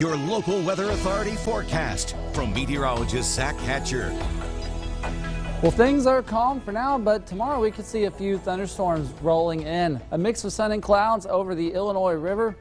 Your local weather authority forecast from meteorologist Zach Hatcher. Well, things are calm for now, but tomorrow we could see a few thunderstorms rolling in. A mix of sun and clouds over the Illinois River.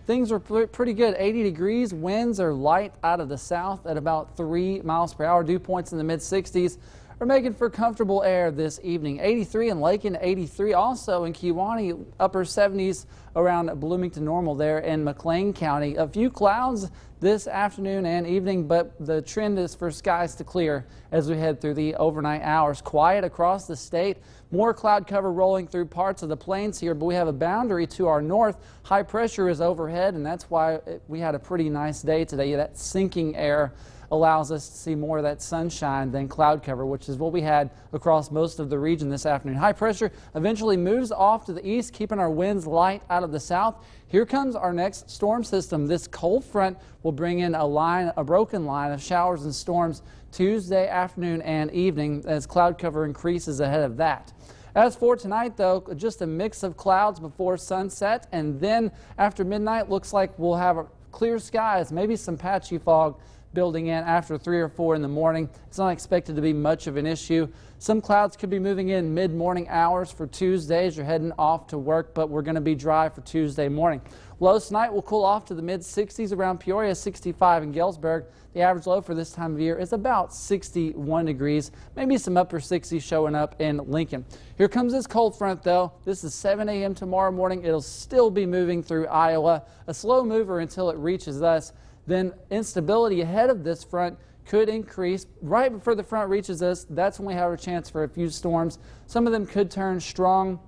Things are pretty good. 80 degrees. Winds are light out of the south at about 3 miles per hour. Dew points in the mid-60s. We're making for comfortable air this evening. 83 in Lakin, 83 also in Kewanee, upper 70s around Bloomington Normal there in McLean County. A few clouds this afternoon and evening, but the trend is for skies to clear as we head through the overnight hours. Quiet across the state. More cloud cover rolling through parts of the plains here, but we have a boundary to our north. High pressure is overhead, and that's why we had a pretty nice day today. That sinking air allows us to see more of that sunshine than cloud cover, which is what we had across most of the region this afternoon. High pressure eventually moves off to the east, keeping our winds light out of the south. Here comes our next storm system. This cold front will bring in a broken line of showers and storms Tuesday afternoon and evening as cloud cover increases ahead of that. As for tonight, though, just a mix of clouds before sunset, and then after midnight, looks like we'll have clear skies, maybe some patchy fog building in after 3 or 4 in the morning. It's not expected to be much of an issue. Some clouds could be moving in mid-morning hours for Tuesday as you're heading off to work, but we're going to be dry for Tuesday morning. Lows tonight will cool off to the mid-60s around Peoria, 65 in Galesburg. The average low for this time of year is about 61 degrees, maybe some upper 60s showing up in Lincoln. Here comes this cold front, though. This is 7 a.m. tomorrow morning. It'll still be moving through Iowa, a slow mover until it reaches us. Then instability ahead of this front could increase. Right before the front reaches us, that's when we have a chance for a few storms. Some of them could turn strong,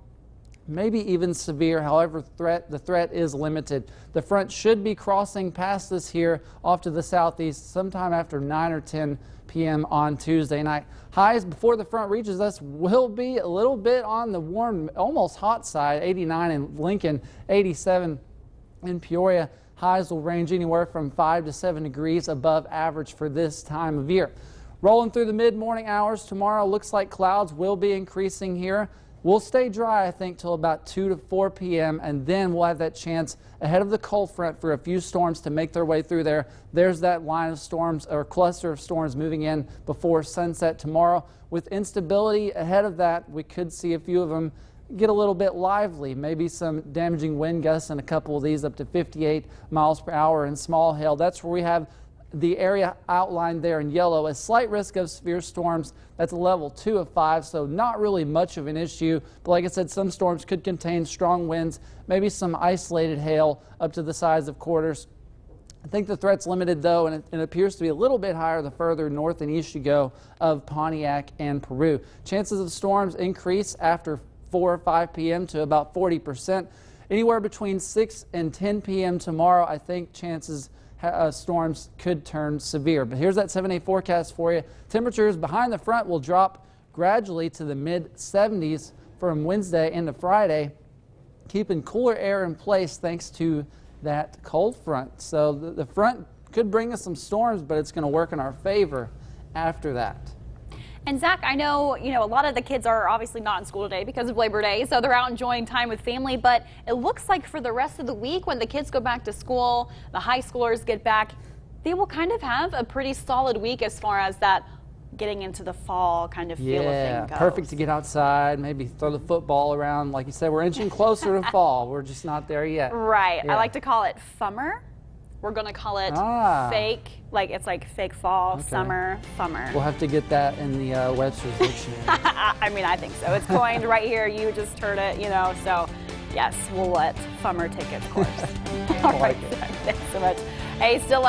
maybe even severe. However, the threat is limited. The front should be crossing past us here off to the southeast sometime after 9 or 10 p.m. on Tuesday night. Highs before the front reaches us will be a little bit on the warm, almost hot side. 89 in Lincoln, 87 in Peoria. Highs will range anywhere from 5 to 7 degrees above average for this time of year. Rolling through the mid-morning hours tomorrow, looks like clouds will be increasing here. We'll stay dry, I think, till about 2 to 4 p.m., and then we'll have that chance ahead of the cold front for a few storms to make their way through there. There's that line of storms or cluster of storms moving in before sunset tomorrow. With instability ahead of that, we could see a few of them get a little bit lively, maybe some damaging wind gusts and a couple of these up to 58 miles per hour and small hail. That's where we have the area outlined there in yellow. A slight risk of severe storms. That's a level 2 of 5, so not really much of an issue. But like I said, some storms could contain strong winds, maybe some isolated hail up to the size of quarters. I think the threat's limited, though, and it appears to be a little bit higher the further north and east you go of Pontiac and Peru. Chances of storms increase after 4 or 5 p.m. to about 40%. Anywhere between 6 and 10 p.m. tomorrow, I think chances storms could turn severe. But here's that 7-day forecast for you. Temperatures behind the front will drop gradually to the mid-70s from Wednesday into Friday, keeping cooler air in place thanks to that cold front. So the front could bring us some storms, but it's going to work in our favor after that. And Zach, I know, a lot of the kids are obviously not in school today because of Labor Day, so they're out enjoying time with family, but it looks like for the rest of the week when the kids go back to school, the high schoolers get back, they will kind of have a pretty solid week as far as that getting into the fall kind of feel of thing goes. Perfect to get outside, maybe throw the football around. Like you said, we're inching closer to fall. We're just not there yet. Right. Yeah. I like to call it fummer. We're going to call it fake, it's like fake fall, summer, fummer. We'll have to get that in the Webster's Dictionary. I mean, I think so. It's coined right here. You just heard it, so yes, we'll let fummer take its course. All right, thanks so much. Hey, still